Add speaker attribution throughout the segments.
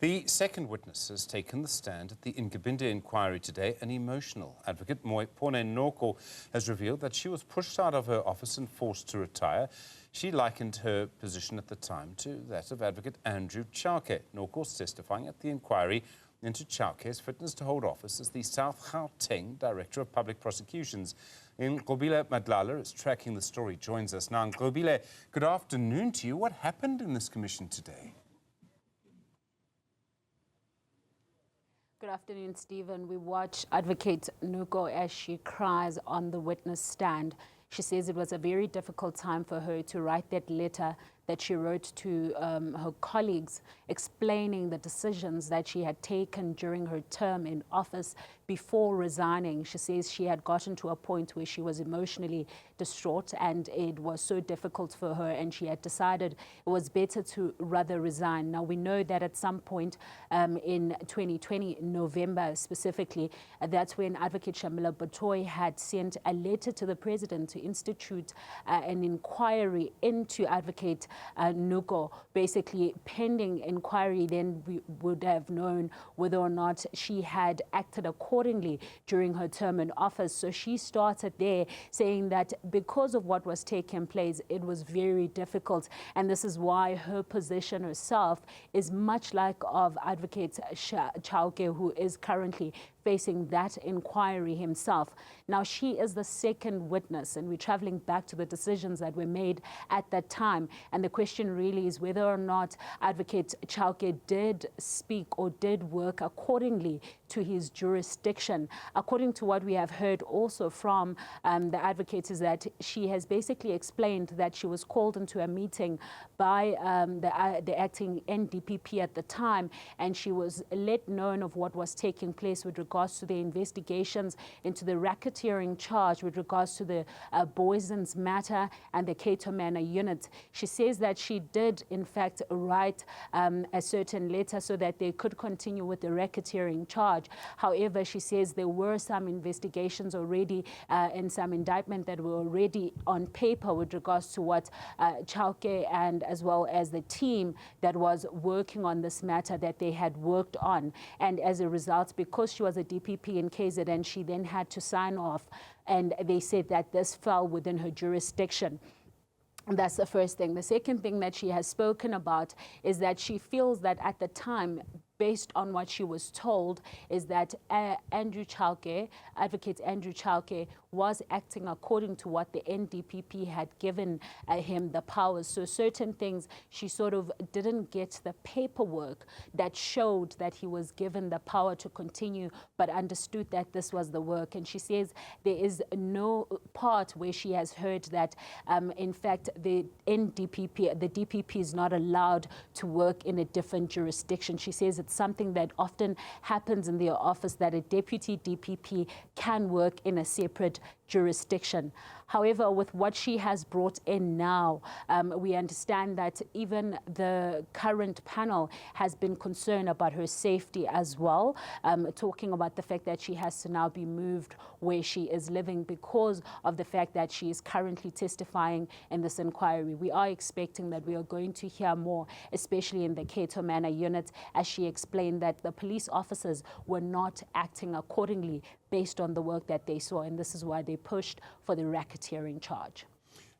Speaker 1: The second witness has taken the stand at the Nkabinde Inquiry today. An emotional advocate, Moipone Noko, has revealed that she was pushed out of her office and forced to retire. She likened her position at the time to that of advocate Andrew Chauke. Noko is testifying at the inquiry into Chauke's fitness to hold office as the South Gauteng Director of Public Prosecutions. Nqobile Madlala is tracking the story, joins us now. Nqobile, good afternoon to you. What happened in this commission today?
Speaker 2: Good afternoon, Stephen. We watch Advocate Nugo as she cries on the witness stand. She says it was a very difficult time for her to write that letter that she wrote to her colleagues, explaining the decisions that she had taken during her term in office before resigning. She says she had gotten to a point where she was emotionally distraught and it was so difficult for her, and she had decided it was better to rather resign. Now, we know that at some point in 2020, November specifically, that's when Advocate Shamila Batoy had sent a letter to the president to institute an inquiry into Advocate Nugo. Basically, pending inquiry, then we would have known whether or not she had acted accordingly during her term in office. So she started there saying that because of what was taking place, it was very difficult. And this is why her position herself is much like of Advocate Chauke, who is currently facing that inquiry himself. Now, she is the second witness, and we're traveling back to the decisions that were made at that time. And the question really is whether or not Advocate Chauke did speak or did work accordingly to his jurisdiction. According to what we have heard also from the advocate, is that she has basically explained that she was called into a meeting by the acting NDPP at the time, and she was let known of what was taking place with regards to the investigations into the racketeering charge with regards to the Boyson's matter and the Cato Manor unit. She says that she did in fact write a certain letter so that they could continue with the racketeering charge. However, she says there were some investigations already and some indictment that were already on paper with regards to what Chauke and as well as the team that was working on this matter that they had worked on. And as a result, because she was a DPP in KZN, she then had to sign off, and they said that this fell within her jurisdiction. That's the first thing. The second thing that she has spoken about is that she feels that at the time, based on what she was told, is that Andrew Chauke, Advocate Andrew Chauke, was acting according to what the NDPP had given him the powers. So certain things, she sort of didn't get the paperwork that showed that he was given the power to continue, but understood that this was the work. And she says there is no part where she has heard that, in fact, the NDPP, the DPP is not allowed to work in a different jurisdiction. She says it's something that often happens in their office, that a deputy DPP can work in a separate jurisdiction. However, with what she has brought in now, we understand that even the current panel has been concerned about her safety as well, talking about the fact that she has to now be moved where she is living because of the fact that she is currently testifying in this inquiry. We are expecting that we are going to hear more, especially in the Cato Manor unit, as she explained that the police officers were not acting accordingly based on the work that they saw, and this is why they pushed for the racketeering charge.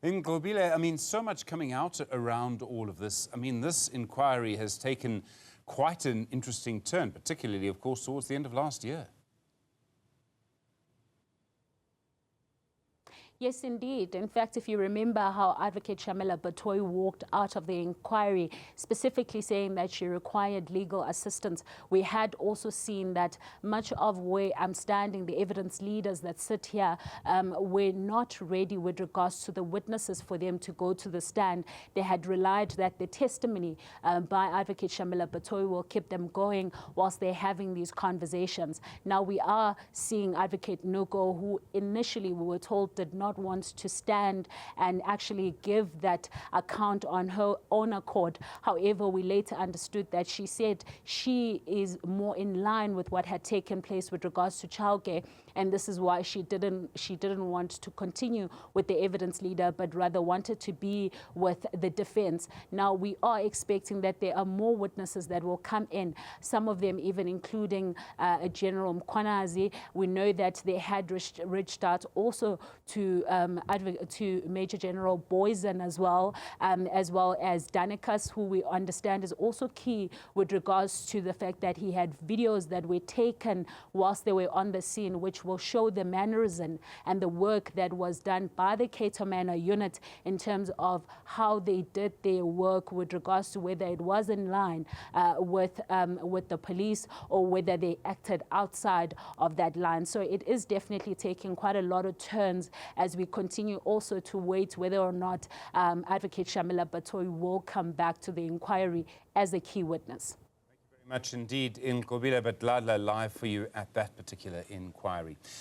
Speaker 1: Nqobile, I mean, so much coming out around all of this. I mean, this inquiry has taken quite an interesting turn, particularly, of course, towards the end of last year.
Speaker 2: Yes, indeed. In fact, if you remember how Advocate Shamila Batoy walked out of the inquiry, specifically saying that she required legal assistance, we had also seen that much of where I'm standing, the evidence leaders that sit here, were not ready with regards to the witnesses for them to go to the stand. They had relied that the testimony by Advocate Shamila Batoy will keep them going whilst they're having these conversations. Now we are seeing Advocate Nugo, who initially we were told did not not want to stand and actually give that account on her own accord. However, we later understood that she said she is more in line with what had taken place with regards to Chauke, and this is why she didn't want to continue with the evidence leader, but rather wanted to be with the defense. Now, we are expecting that there are more witnesses that will come in, some of them even including General Mkhwanazi. We know that they had reached out also to Major General Boysen as well as Danikas, who we understand is also key with regards to the fact that he had videos that were taken whilst they were on the scene, which will show the mannerism and the work that was done by the Cato Manor unit in terms of how they did their work with regards to whether it was in line with the police or whether they acted outside of that line. So it is definitely taking quite a lot of turns as we continue also to wait whether or not Advocate Shamila Batoyi will come back to the inquiry as a key witness.
Speaker 1: Thank you very much indeed, Nqobile Madlala, live for you at that particular inquiry.